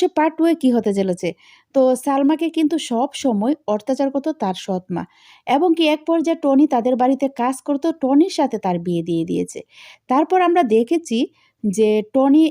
সে part 2 এ কি হতে চলেছে? তো সালমাকে কিন্তু সবসময় অত্যাচার করত তার সৎ মা এবং কি এক পর্যায়ে টনি তাদের বাড়িতে কাজ করত, টনির সাথে তার বিয়ে দিয়ে দিয়েছে। তারপর আমরা দেখেছি যে টনি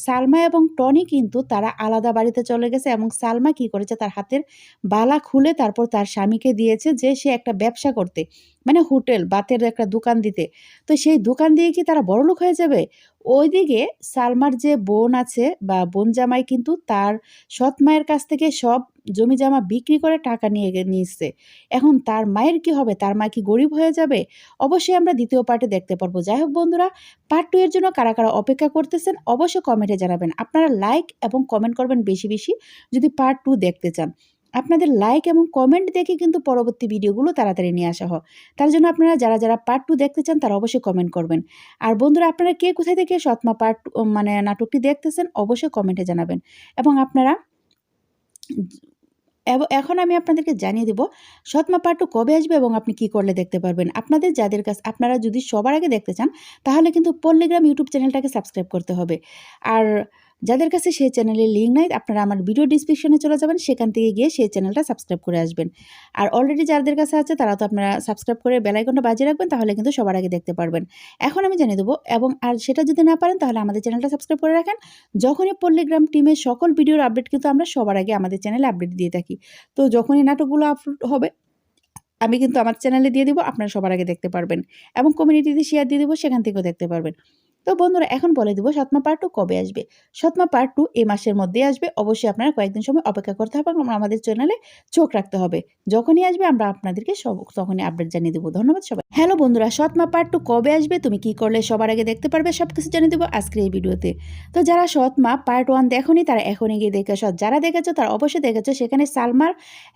সালমা এবং টনি কিন্তু তারা আলাদা বাড়িতে চলে গেছে এবং সালমা কি করেছে তার হাতের বালা খুলে তারপর তার স্বামীকে দিয়েছে যে সে একটা ব্যবসা করতে, মানে হোটেল বাতের একটা দোকান দিতে। তো সেই দোকান দিয়ে কি তারা বড়লোক হয়ে যাবে? ওইদিকে সালমার যে বোন আছে বা বোন জামাই কিন্তু তার সৎ মায়ের কাছ থেকে সব জমিজমা বিক্রি করে টাকা নিয়েছে। এখন তার মায়ের কি হবে? তার মা কি গরিব হয়ে যাবে? অবশ্যই আমরা দ্বিতীয় পার্টে দেখতে পারবো। যাই হোক বন্ধুরা, পার্ট 2 এর জন্য কারা, কারা অপেক্ষা করতেছেন অবশ্যই কমেন্টে জানাবেন। আপনারা লাইক এবং কমেন্ট করবেন বেশি, বেশি যদি পার্ট 2 দেখতে চান। আপনাদের লাইক এবং কমেন্ট দেখে কিন্তু পরবর্তী ভিডিওগুলো তাড়াতাড়ি নিয়ে আসা হয়। তার জন্য আপনারা যারা, যারা পার্ট 2 দেখতে চান তারা অবশ্যই কমেন্ট করবেন। আর বন্ধুরা, আপনারা কে কোথায় থেকে সৎমা পার্ট মানে নাটকটি দেখতেছেন অবশ্যই কমেন্টে জানাবেন। এবং আপনারা এখন আমি আপনাদেরকে জানিয়ে দেব সৎমা পার্ট 2 কবে আসবে এবং আপনি কি করলে দেখতে পারবেন। আপনাদের যাদের কাছে আপনারা যদি সবার আগে দেখতে চান তাহলে কিন্তু পল্লীগ্রাম ইউটিউব চ্যানেলটাকে সাবস্ক্রাইব করতে হবে। আর যাদের কাছে সেই চ্যানেলের লিঙ্ক নাই আপনারা আমার ভিডিও ডিসক্রিপশনে চলে যাবেন, সেখান থেকে গিয়ে সেই চ্যানেলটা সাবস্ক্রাইব করে আসবেন। আর অলরেডি যাদের কাছে আছে তারা তো আপনারা সাবস্ক্রাইব করে বেল আইকনটা বাজিয়ে রাখবেন, তাহলে কিন্তু সবার আগে দেখতে পারবেন। এখন আমি জানিয়ে দেবো এবং আর সেটা যদি না পারেন তাহলে আমাদের চ্যানেলটা সাবস্ক্রাইব করে রাখেন। যখনই পল্লীগ্রাম টিমের সকল ভিডিওর আপডেট কিন্তু আমরা সবার আগে আমাদের চ্যানেলে আপডেট দিয়ে থাকি। তো যখনই নাটকগুলো আপলোড হবে আমি কিন্তু আমার চ্যানেলে দিয়ে দিব, আপনারা সবার আগে দেখতে পারবেন এবং কমিউনিটিতে শেয়ার দিয়ে দিব, সেখান থেকেও দেখতে পারবেন। তো বন্ধুরা, এখন বলে দিব সৎমা পার্ট 2 কবে আসবে। সৎমা পার্ট 2 এই মাসের মধ্যেই আসবে। অবশ্যই আপনারা কয়েকদিন সময় অপেক্ষা করতে হবে এবং আমাদের চ্যানেলে চোখ রাখতে হবে। যখনই আসবে আমরা আপনাদেরকে তখনই আপডেট জানিয়ে দেবো। ধন্যবাদ সবাই। হ্যালো বন্ধুরা, সৎমা পার্ট 2 কবে আসবে, তুমি কি করলে সবার আগে দেখতে পারবে, সবকিছু জানিয়ে দেবো আজকের এই ভিডিওতে। তো যারা সৎমা পার্ট 1 দেখোনি তারা এখনই গিয়ে দেখে আসো। যারা দেখেছো তারা অবশ্যই দেখেছো, সেখানে সালমার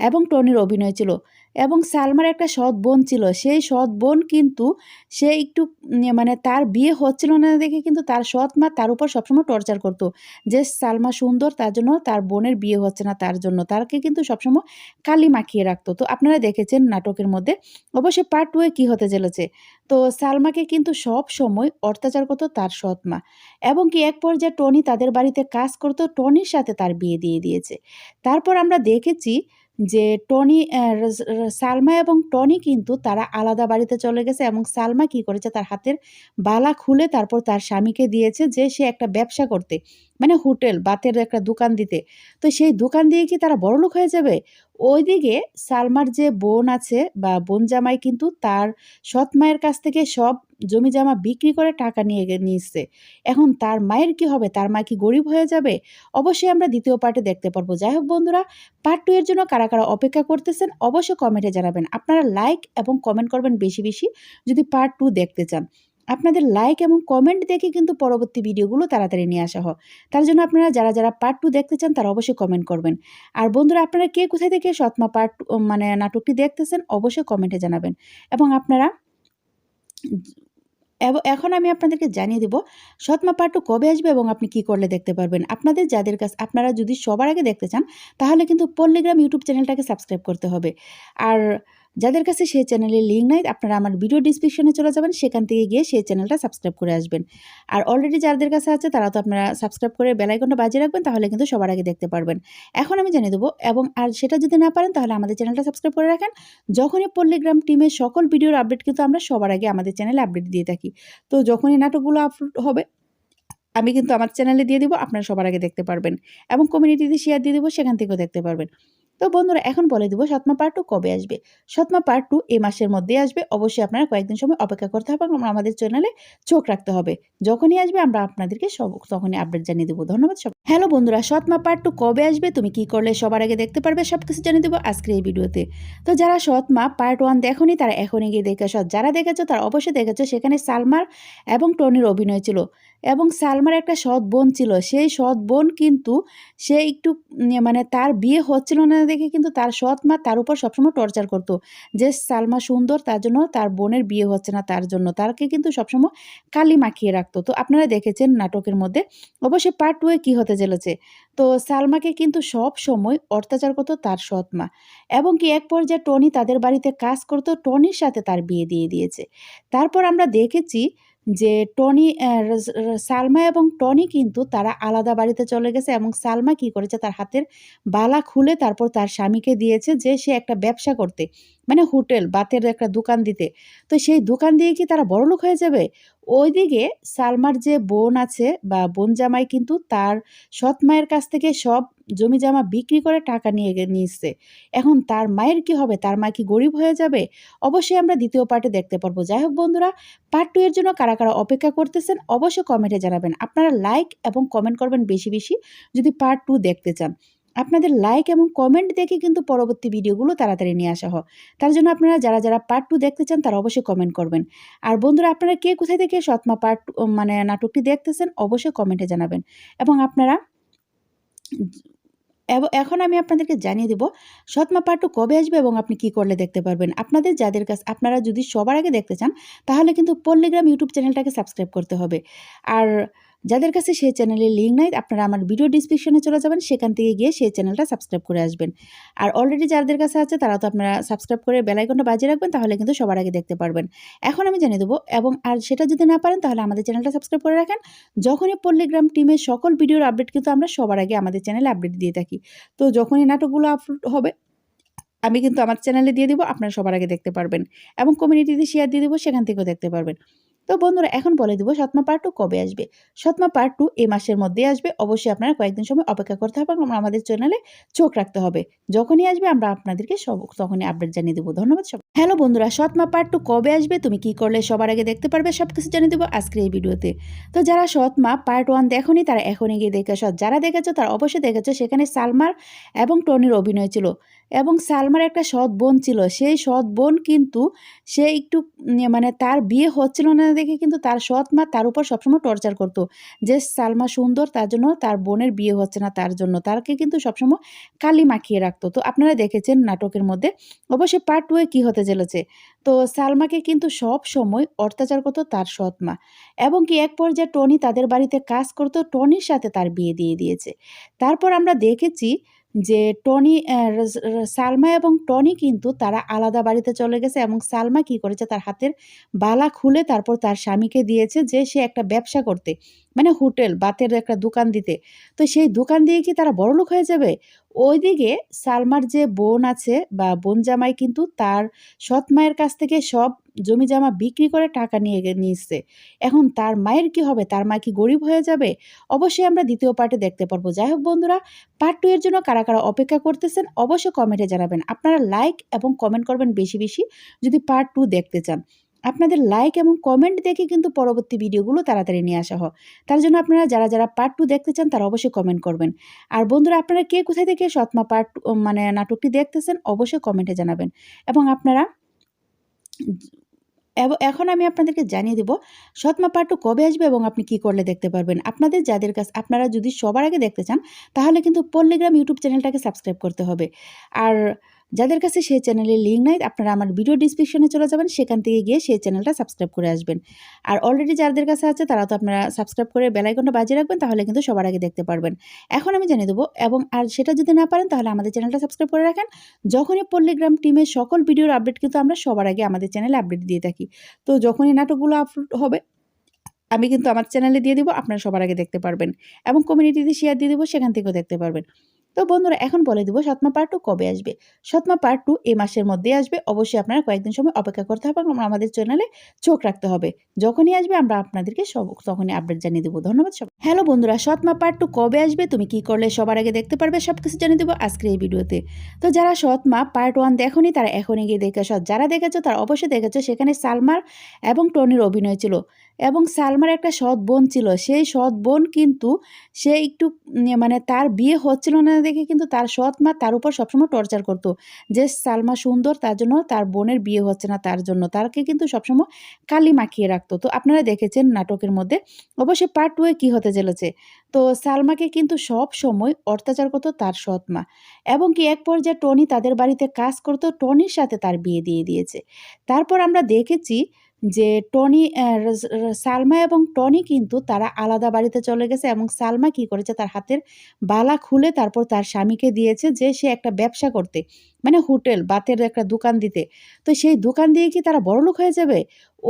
এবং টনির অভিনয় ছিল এবং সালমার একটা সৎ বোন ছিল। সেই সৎ বোন কিন্তু সে একটু মানে তার বিয়ে হচ্ছিল না দেখে কিন্তু তার সৎ মা তার উপর সবসময় টর্চার করতো যে সালমা সুন্দর, তার জন্য তার বোনের বিয়ে হচ্ছে না, তার জন্য তাকে কিন্তু সবসময় কালি মাখিয়ে রাখতো। তো আপনারা দেখেছেন নাটকের মধ্যে। অবশ্যই পার্ট 2 এ কি হতে চলেছে? তো সালমাকে কিন্তু সব সময় অত্যাচার করতো তার সৎ মা এবং কি এক পর্যায়ে টনি তাদের বাড়িতে কাজ করতো, টনির সাথে তার বিয়ে দিয়ে দিয়েছে। তারপর আমরা দেখেছি যে টনি সালমা এবং টনি কিন্তু তারা আলাদা বাড়িতে চলে গেছে এবং সালমা কি করেছে তার হাতের বালা খুলে তারপর তার স্বামীকে দিয়েছে যে সে একটা ব্যবসা করতে, মানে হোটেল বাতের একটা দোকান দিতে। তো সেই দোকান দিয়ে কি তারা বড়লোক হয়ে যাবে? ওইদিকে সালমার যে বোন আছে বা বোন জামাই কিন্তু তার সৎ মায়ের কাছ থেকে সব জমিজমা বিক্রি করে টাকা নিয়েছে। এখন তার মায়ের কি হবে? তার মা কি গরিব হয়ে যাবে? অবশ্যই আমরা দ্বিতীয় পার্টে দেখতে পারবো। যাই হোক বন্ধুরা, পার্ট 2 এর জন্য কারা, কারা অপেক্ষা করতেছেন অবশ্যই কমেন্টে জানাবেন। আপনারা লাইক এবং কমেন্ট করবেন বেশি, বেশি যদি পার্ট 2 দেখতে চান। আপনাদের লাইক এবং কমেন্ট দেখে কিন্তু পরবর্তী ভিডিওগুলো তাড়াতাড়ি নিয়ে আসা হয়। তার জন্য আপনারা যারা, যারা পার্ট 2 দেখতে চান তারা অবশ্যই কমেন্ট করবেন। আর বন্ধুরা, আপনারা কে কোথায় থেকে সৎমা পার্ট মানে নাটকটি দেখতেছেন অবশ্যই কমেন্টে জানাবেন। এবং আপনারা এখন আমি আপনাদেরকে জানিয়ে দেব সৎমা পার্ট 2 কবে আসবে এবং আপনি কি করলে দেখতে পারবেন। আপনাদের যাদের কাছে আপনারা যদি সবার আগে দেখতে চান তাহলে কিন্তু পল্লীগ্রাম ইউটিউব চ্যানেলটাকে সাবস্ক্রাইব করতে হবে। আর যাদের কাছে সেই চ্যানেলের লিঙ্ক নাই আপনারা আমার ভিডিও ডিসক্রিপশনে চলে যাবেন, সেখান থেকে গিয়ে সেই চ্যানেলটা সাবস্ক্রাইব করে আসবেন। আর অলরেডি যাদের কাছে আছে তারা তো আপনারা সাবস্ক্রাইব করে বেল আইকনটা বাজিয়ে রাখবেন, তাহলে কিন্তু সবার আগে দেখতে পারবেন। এখন আমি জানিয়ে দেবো এবং আর সেটা যদি না পারেন তাহলে আমাদের চ্যানেলটা সাবস্ক্রাইব করে রাখেন। যখনই পল্লীগ্রাম টিমের সকল ভিডিওর আপডেট কিন্তু আমরা সবার আগে আমাদের চ্যানেলে আপডেট দিয়ে থাকি। তো যখনই নাটকগুলো আপলোড হবে আমি কিন্তু আমার চ্যানেলে দিয়ে দিব, আপনারা সবার আগে দেখতে পারবেন এবং কমিউনিটিতে শেয়ার দিয়ে দিব, সেখান থেকেও দেখতে পারবেন। তো বন্ধুরা, এখন বলে দিব সৎমা পার্ট 2 কবে আসবে। সৎমা পার্ট 2 এই মাসের মধ্যেই আসবে। অবশ্যই আপনারা কয়েকদিন সময় অপেক্ষা করতে হবে এবং আমাদের চ্যানেলে চোখ রাখতে হবে। যখনই আসবে আমরা আপনাদেরকে তখনই আপডেট জানিয়ে দেবো। ধন্যবাদ সবাই। হ্যালো বন্ধুরা, সৎমা পার্ট 2 কবে আসবে, তুমি কি করলে সবার আগে দেখতে পারবে, সবকিছু জানিয়ে দেবো আজকের এই ভিডিওতে। তো যারা সৎমা পার্ট 1 দেখোনি তারা এখনই গিয়ে দেখে আসো। যারা দেখেছো তারা অবশ্যই দেখেছো, সেখানে সালমার এবং টনির অভিনয় ছিল এবং সালমার একটা সৎ বোন ছিল। সেই সৎ বোন কিন্তু সে একটু মানে তার বিয়ে হচ্ছিল না দেখে কিন্তু তার সৎ মা তার উপর সবসময় টর্চার করতো যে সালমা সুন্দর, তার জন্য তার বোনের বিয়ে হচ্ছে না, তার জন্য তাকে কিন্তু সবসময় কালি মাখিয়ে রাখতো। তো আপনারা দেখেছেন নাটকের মধ্যে। অবশ্যই পার্ট 2 এ কি হতে চলেছে? তো সালমাকে কিন্তু সব সময় অত্যাচার করতো তার সৎ মা এবং কি এক পর্যায়ে টনি তাদের বাড়িতে কাজ করতো, টনির সাথে তার বিয়ে দিয়ে দিয়েছে। তারপর আমরা দেখেছি যে টনি সালমা এবং টনি কিন্তু তারা আলাদা বাড়িতে চলে গেছে এবং সালমা কি করেছে তার হাতের বালা খুলে তারপর তার স্বামীকে দিয়েছে যে সে একটা ব্যবসা করতে, মানে হোটেল বাতের একটা দোকান দিতে। তো সেই দোকান দিয়ে কি তারা বড়লোক হয়ে যাবে? ওইদিকে সালমার যে বোন আছে বা বোন জামাই কিন্তু তার সৎ মায়ের কাছ থেকে সব জমি জমা বিক্রি করে টাকা নিয়েছে। এখন তার মায়ের কি হবে? তার মা কি গরিব হয়ে যাবে? অবশ্যই আমরা দ্বিতীয় পার্টে দেখতে পারবো। যাই হোক বন্ধুরা, পার্ট 2 এর জন্য কারা, কারা অপেক্ষা করতেছেন অবশ্যই কমেন্টে জানাবেন। আপনারা লাইক এবং কমেন্ট করবেন বেশি, বেশি যদি পার্ট 2 দেখতে চান। আপনাদের লাইক এবং কমেন্ট দেখে কিন্তু পরবর্তী ভিডিওগুলো তাড়াতাড়ি নিয়ে আসা হয়। তার জন্য আপনারা যারা, যারা পার্ট 2 দেখতে চান তারা অবশ্যই কমেন্ট করবেন। আর বন্ধুরা, আপনারা কে কোথায় থেকে সৎমা পার্ট মানে নাটকটি দেখতেছেন অবশ্যই কমেন্টে জানাবেন। এবং আপনারা এখন আমি আপনাদেরকে জানিয়ে দেব সৎমা পার্ট 2 কবে আসবে এবং আপনি কি করলে দেখতে পারবেন। আপনাদের যাদের কাছে আপনারা যদি সবার আগে দেখতে চান তাহলে কিন্তু পল্লীগ্রাম ইউটিউব চ্যানেলটাকে সাবস্ক্রাইব করতে হবে। আর যাদের কাছে সেই চ্যানেলের লিঙ্ক নাই আপনারা আমার ভিডিও ডিসক্রিপশনে চলে যাবেন, সেখান থেকে গিয়ে সেই চ্যানেলটা সাবস্ক্রাইব করে আসবেন। আর অলরেডি যাদের কাছে আছে তারা তো আপনারা সাবস্ক্রাইব করে বেল আইকনটা বাজিয়ে রাখবেন, তাহলে কিন্তু সবার আগে দেখতে পারবেন। এখন আমি জানিয়ে দেবো এবং আর সেটা যদি না পারেন তাহলে আমাদের চ্যানেলটা সাবস্ক্রাইব করে রাখেন। যখনই পল্লীগ্রাম টিমের সকল ভিডিওর আপডেট কিন্তু আমরা সবার আগে আমাদের চ্যানেলে আপডেট দিয়ে থাকি। তো যখনই নাটকগুলো আপলোড হবে আমি কিন্তু আমার চ্যানেলে দিয়ে দিব, আপনারা সবার আগে দেখতে পারবেন এবং কমিউনিটিতে শেয়ার দিয়ে দিব, সেখান থেকেও দেখতে পারবেন। তো বন্ধুরা, এখন বলে দিব সৎমা পার্ট 2 কবে আসবে। সৎমা পার্ট 2 এই মাসের মধ্যেই আসবে। অবশ্যই আপনারা কয়েকদিন সময় অপেক্ষা করতে হবে এবং আমাদের চ্যানেলে চোখ রাখতে হবে। যখনই আসবে আমরা আপনাদেরকে তখনই আপডেট জানিয়ে দেবো। ধন্যবাদ সবাই। হ্যালো বন্ধুরা, সৎমা পার্ট 2 কবে আসবে, তুমি কি করলে সবার আগে দেখতে পারবে, সবকিছু জানিয়ে দেবো আজকের এই ভিডিওতে। তো যারা সৎমা পার্ট 1 দেখোনি তারা এখনই গিয়ে দেখে আসো। যারা দেখেছো তারা অবশ্যই দেখেছো, সেখানে সালমার এবং টনির অভিনয় ছিল এবং সালমার একটা সৎ বোন ছিল। সেই সৎ বোন কিন্তু সে একটু মানে তার বিয়ে হচ্ছিল না দেখে কিন্তু তার সৎ মা তার উপর সবসময় টর্চার করতো যে সালমা সুন্দর তার জন্য তার বোনের বিয়ে হচ্ছে না, তার জন্য তাকে কিন্তু সবসময় কালি মাখিয়ে রাখতো। তো আপনারা দেখেছেন নাটকের মধ্যে। অবশ্যই পার্ট 2 এ কী হতে চলেছে। তো সালমাকে কিন্তু সব সময় অত্যাচার করতো তার সৎ মা এবং কি এক পর্যায়ে টনি তাদের বাড়িতে কাজ করতো, টনির সাথে তার বিয়ে দিয়ে দিয়েছে। তারপর আমরা দেখেছি যে টনি সালমা এবং টনি কিন্তু তারা আলাদা বাড়িতে চলে গেছে এবং সালমা কি করেছে তার হাতের বালা খুলে তারপর তার স্বামীকে দিয়েছে যে সে একটা ব্যবসা করতে, মানে হোটেল বাতের একটা দোকান দিতে। তো সেই দোকান দিয়ে কি তারা বড়লোক হয়ে যাবে? ওইদিকে সালমার যে বোন আছে বা বোন জামাই কিন্তু তার সৎ মায়ের কাছ থেকে সব জমি জমা বিক্রি করে টাকা নিয়েছে। এখন তার মায়ের কি হবে? তার মা কি গরিব হয়ে যাবে? অবশ্যই আমরা দ্বিতীয় পার্টে দেখতে পারবো। যাই হোক বন্ধুরা, পার্ট 2 এর জন্য কারা, কারা অপেক্ষা করতেছেন অবশ্যই কমেন্টে জানাবেন। আপনারা লাইক এবং কমেন্ট করবেন বেশি, বেশি যদি পার্ট 2 দেখতে চান। আপনাদের লাইক এবং কমেন্ট দেখে কিন্তু পরবর্তী ভিডিওগুলো তাড়াতাড়ি নিয়ে আসা হয়। তার জন্য আপনারা যারা, যারা পার্ট 2 দেখতে চান তারা অবশ্যই কমেন্ট করবেন। আর বন্ধুরা, আপনারা কে কোথায় থেকে সৎমা পার্ট মানে নাটকটি দেখতেছেন অবশ্যই কমেন্টে জানাবেন। এবং আপনারা এখন আমি আপনাদেরকে জানিয়ে দেব সৎমা পার্ট 2 কবে আসবে এবং আপনি কি করলে দেখতে পারবেন। আপনাদের যাদের কাছে আপনারা যদি সবার আগে দেখতে চান তাহলে কিন্তু পল্লীগ্রাম ইউটিউব চ্যানেলটাকে সাবস্ক্রাইব করতে হবে। আর যাদের কাছে সেই চ্যানেলের লিঙ্ক নাই আপনারা আমার ভিডিও ডিসক্রিপশনে চলে যাবেন, সেখান থেকে গিয়ে সেই চ্যানেলটা সাবস্ক্রাইব করে আসবেন। আর অলরেডি যাদের কাছে আছে তারা তো আপনারা সাবস্ক্রাইব করে বেল আইকনটা বাজিয়ে রাখবেন, তাহলে কিন্তু সবার আগে দেখতে পারবেন। এখন আমি জানিয়ে দেবো এবং আর সেটা যদি না পারেন তাহলে আমাদের চ্যানেলটা সাবস্ক্রাইব করে রাখেন। যখনই পল্লীগ্রাম টিমের সকল ভিডিওর আপডেট কিন্তু আমরা সবার আগে আমাদের চ্যানেলে আপডেট দিয়ে থাকি। তো যখনই নাটকগুলো আপলোড হবে আমি কিন্তু আমার চ্যানেলে দিয়ে দিব, আপনারা সবার আগে দেখতে পারবেন এবং কমিউনিটিতে শেয়ার দিয়ে দিব, সেখান থেকেও দেখতে পারবেন। তো বন্ধুরা, এখন বলে দিব সৎমা পার্ট 2 কবে আসবে। সৎমা পার্ট 2 এই মাসের মধ্যেই আসবে। অবশ্যই আপনারা কয়েকদিন সময় অপেক্ষা করতে হবে এবং আমাদের চ্যানেলে চোখ রাখতে হবে। যখনই আসবে আমরা আপনাদেরকে তখনই আপডেট জানিয়ে দেবো। ধন্যবাদ সবাই। হ্যালো বন্ধুরা, সৎমা পার্ট 2 কবে আসবে, তুমি কি করলে সবার আগে দেখতে পারবে, সবকিছু জানিয়ে দেবো আজকের এই ভিডিওতে। তো যারা সৎমা পার্ট 1 দেখোনি তারা এখনই গিয়ে দেখে আসো। যারা দেখেছো তারা অবশ্যই দেখেছো, সেখানে সালমার এবং টনির অভিনয় ছিল এবং সালমার একটা সৎ বোন ছিল। সেই সৎ বোন কিন্তু সে একটু মানে তার বিয়ে হচ্ছিল না দেখে কিন্তু তার সৎ মা তার উপর সবসময় টর্চার করতো যে সালমা সুন্দর তার জন্য তার বোনের বিয়ে হচ্ছে না, তার জন্য তাকে কিন্তু সবসময় কালি মাখিয়ে রাখতো। তো আপনারা দেখেছেন নাটকের মধ্যে। অবশ্যই পার্ট 2 এ কী হতে চলেছে। তো সালমাকে কিন্তু সব সময় অত্যাচার করতো তার সৎ মা এবং কি এক পর্যায়ে টনি তাদের বাড়িতে কাজ করতো, টনির সাথে তার বিয়ে দিয়ে দিয়েছে। তারপর আমরা দেখেছি যে টনি সালমা এবং টনি কিন্তু তারা আলাদা বাড়িতে চলে গেছে এবং সালমা কি করেছে তার হাতের বালা খুলে তারপর তার স্বামীকে দিয়েছে যে সে একটা ব্যবসা করতে, মানে হোটেল বাতের একটা দোকান দিতে। তো সেই দোকান দিয়ে কি তারা বড়লোক হয়ে যাবে?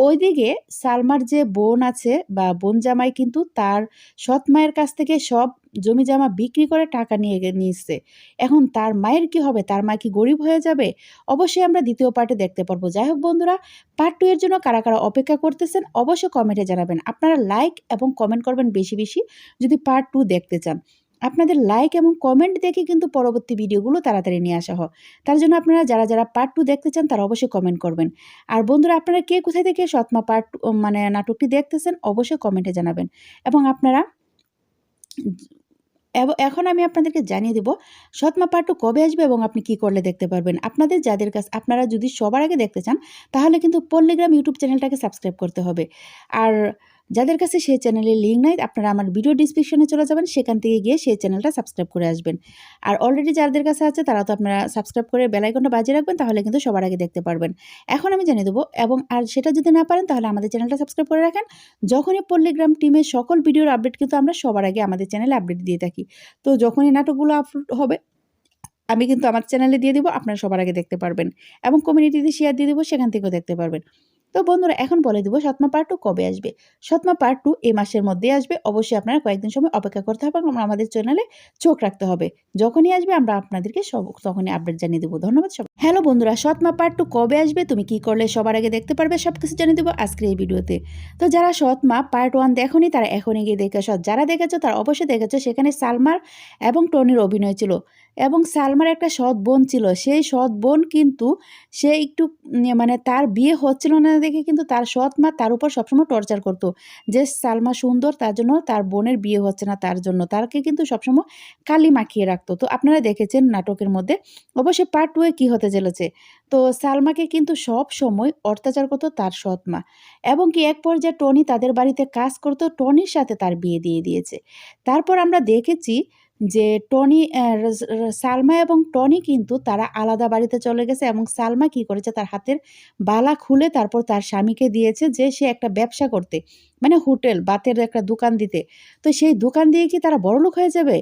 ওইদিকে সালমার যে বোন আছে বা বোন জামাই কিন্তু তার সৎ মায়ের কাছ থেকে সব জমি জমা বিক্রি করে টাকা নিচ্ছে। এখন তার মায়ের কি হবে? তার মা কি গরিব হয়ে যাবে? অবশ্যই আমরা দ্বিতীয় পার্টে দেখতে পারবো। যাই হোক বন্ধুরা, পার্ট 2 এর জন্য কারা, কারা অপেক্ষা করতেছেন অবশ্যই কমেন্টে জানাবেন। আপনারা লাইক এবং কমেন্ট করবেন বেশি, বেশি যদি পার্ট 2 দেখতে চান। আপনাদের লাইক এবং কমেন্ট দেখে কিন্তু পরবর্তী ভিডিওগুলো তাড়াতাড়ি নিয়ে আসা হয়। তার জন্য আপনারা যারা পার্ট 2 দেখতে চান তারা অবশ্যই কমেন্ট করবেন। আর বন্ধুরা, আপনারা কে কোথায় থেকে সৎমা পার্ট মানে নাটকটি দেখতেছেন অবশ্যই কমেন্টে জানাবেন। এবং আপনারা এখন আমি আপনাদেরকে জানিয়ে দেব সৎমা পার্ট 2 কবে আসবে এবং আপনি কি করলে দেখতে পারবেন। আপনাদের যাদের কাছে আপনারা যদি সবার আগে দেখতে চান তাহলে কিন্তু পল্লীগ্রাম ইউটিউব চ্যানেলটাকে সাবস্ক্রাইব করতে হবে। আর যাদের কাছে সেই চ্যানেলের লিঙ্ক নাই আপনারা আমার ভিডিও ডিসক্রিপশনে চলে যাবেন, সেখান থেকে গিয়ে সেই চ্যানেলটা সাবস্ক্রাইব করে আসবেন। আর অলরেডি যাদের কাছে আছে তারা তো আপনারা সাবস্ক্রাইব করে বেল আইকনটা বাজিয়ে রাখবেন, তাহলে কিন্তু সবার আগে দেখতে পারবেন। এখন আমি জানিয়ে দেবো এবং আর সেটা যদি না পারেন তাহলে আমাদের চ্যানেলটা সাবস্ক্রাইব করে রাখেন। যখনই পল্লীগ্রাম টিমের সকল ভিডিওর আপডেট কিন্তু আমরা সবার আগে আমাদের চ্যানেলে আপডেট দিয়ে থাকি। তো যখনই নাটকগুলো আপলোড হবে আমি কিন্তু আমার চ্যানেলে দিয়ে দিব, আপনারা সবার আগে দেখতে পারবেন এবং কমিউনিটিতে শেয়ার দিয়ে দিব, সেখান থেকেও দেখতে পারবেন। তো বন্ধুরা, এখন বলে দিব সৎমা পার্ট 2 কবে আসবে। সৎমা পার্ট 2 এই মাসের মধ্যেই আসবে। অবশ্যই আপনারা কয়েকদিন সময় অপেক্ষা করতে হবে এবং আমাদের চ্যানেলে চোখ রাখতে হবে। যখনই আসবে আমরা আপনাদেরকে তখনই আপডেট জানিয়ে দেবো। ধন্যবাদ সবাই। হ্যালো বন্ধুরা, সৎমা পার্ট 2 কবে আসবে, তুমি কি করলে সবার আগে দেখতে পারবে, সবকিছু জানিয়ে দেবো আজকের এই ভিডিওতে। তো যারা সৎমা পার্ট 1 দেখোনি তারা এখনই গিয়ে দেখে যারা দেখেছো তারা অবশ্যই দেখেছো, সেখানে সালমার এবং টনির অভিনয় ছিল এবং সালমার একটা সৎ বোন ছিল। সেই সৎ বোন কিন্তু সে একটু মানে তার বিয়ে হচ্ছিল না দেখে কিন্তু তার সৎ মা তার উপর সবসময় টর্চার করতো যে সালমা সুন্দর তার জন্য তার বোনের বিয়ে হচ্ছে না, তার জন্য তাকে কিন্তু সবসময় কালি মাখিয়ে রাখতো। তো আপনারা দেখেছেন নাটকের মধ্যে। অবশ্যই পার্ট 2 এ কী হতে চলেছে। তো সালমাকে কিন্তু সব সময় অত্যাচার করতো তার সৎ মা এবং কি এক পর্যায়ে টনি তাদের বাড়িতে কাজ করতো, টনির সাথে তার বিয়ে দিয়ে দিয়েছে। তারপর আমরা দেখেছি যে টনি সালমা এবং টনি কিন্তু তারা আলাদা বাড়িতে চলে গেছে এবং সালমা কি করেছে তার হাতের বালা খুলে তারপর তার স্বামীকে দিয়েছে যে সে একটা ব্যবসা করতে, মানে হোটেল বাতের একটা দোকান দিতে। তো সেই দোকান দিয়ে কি তারা বড়লোক হয়ে যাবে?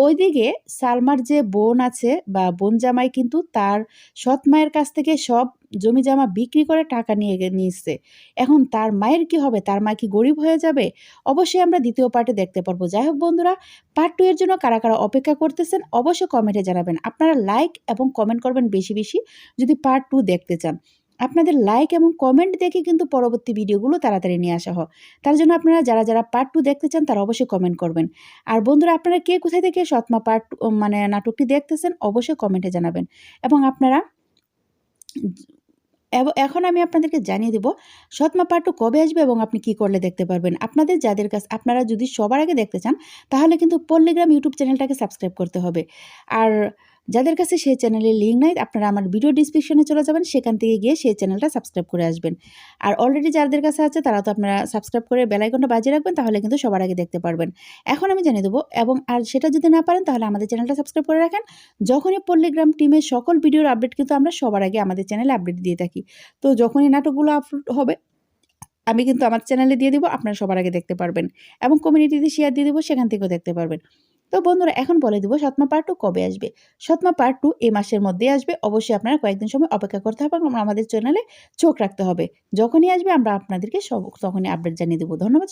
ওইদিকে সালমার যে বোন আছে বা বোন জামাই কিন্তু তার সৎ মায়ের কাছ থেকে সব জমি জমা বিক্রি করে টাকা নিচ্ছে। এখন তার মায়ের কি হবে? তার মা কি গরিব হয়ে যাবে? অবশ্যই আমরা দ্বিতীয় পার্টে দেখতে পারবো। যাই হোক বন্ধুরা, পার্ট 2 এর জন্য কারা, কারা অপেক্ষা করতেছেন অবশ্যই কমেন্টে জানাবেন। আপনারা লাইক এবং কমেন্ট করবেন বেশি, বেশি যদি পার্ট 2 দেখতে চান। আপনাদের লাইক এবং কমেন্ট দেখে কিন্তু পরবর্তী ভিডিওগুলো তাড়াতাড়ি নিয়ে আসা হয়। তার জন্য আপনারা যারা পার্ট 2 দেখতে চান তারা অবশ্যই কমেন্ট করবেন। আর বন্ধুরা, আপনারা কে কোথায় থেকে সৎমা পার্ট মানে নাটকটি দেখতেছেন অবশ্যই কমেন্টে জানাবেন। এবং আপনারা এখন আমি আপনাদেরকে জানিয়ে দেব সৎমা পার্ট 2 কবে আসবে এবং আপনি কি করলে দেখতে পারবেন। আপনাদের যাদের কাছে আপনারা যদি সবার আগে দেখতে চান তাহলে কিন্তু পল্লীগ্রাম ইউটিউব চ্যানেলটাকে সাবস্ক্রাইব করতে হবে। আর যাদের কাছে সেই চ্যানেলের লিঙ্ক নাই আপনারা আমার ভিডিও ডিসক্রিপশনে চলে যাবেন, সেখান থেকে গিয়ে সেই চ্যানেলটা সাবস্ক্রাইব করে আসবেন। আর অলরেডি যাদের কাছে আছে তারা তো আপনারা সাবস্ক্রাইব করে বেল আইকনটা বাজিয়ে রাখবেন, তাহলে কিন্তু সবার আগে দেখতে পারবেন। এখন আমি জানিয়ে দেবো এবং আর সেটা যদি না পারেন তাহলে আমাদের চ্যানেলটা সাবস্ক্রাইব করে রাখেন। যখনই পল্লীগ্রাম টিমের সকল ভিডিওর আপডেট কিন্তু আমরা সবার আগে আমাদের চ্যানেলে আপডেট দিয়ে থাকি। তো যখনই নাটকগুলো আপলোড হবে আমি কিন্তু আমার চ্যানেলে দিয়ে দিব, আপনারা সবার আগে দেখতে পারবেন এবং কমিউনিটিতে শেয়ার দিয়ে দিব, সেখান থেকেও দেখতে পারবেন। তো বন্ধুরা, এখন বলে দিব সৎমা পার্ট 2 কবে আসবে। সৎমা পার্ট 2 এই মাসের মধ্যেই আসবে। অবশ্যই আপনারা কয়েকদিন সময় অপেক্ষা করতে হবে এবং আমাদের চ্যানেলে চোখ রাখতে হবে। যখনই আসবে আমরা আপনাদেরকে তখনই আপডেট জানিয়ে দেব। ধন্যবাদ।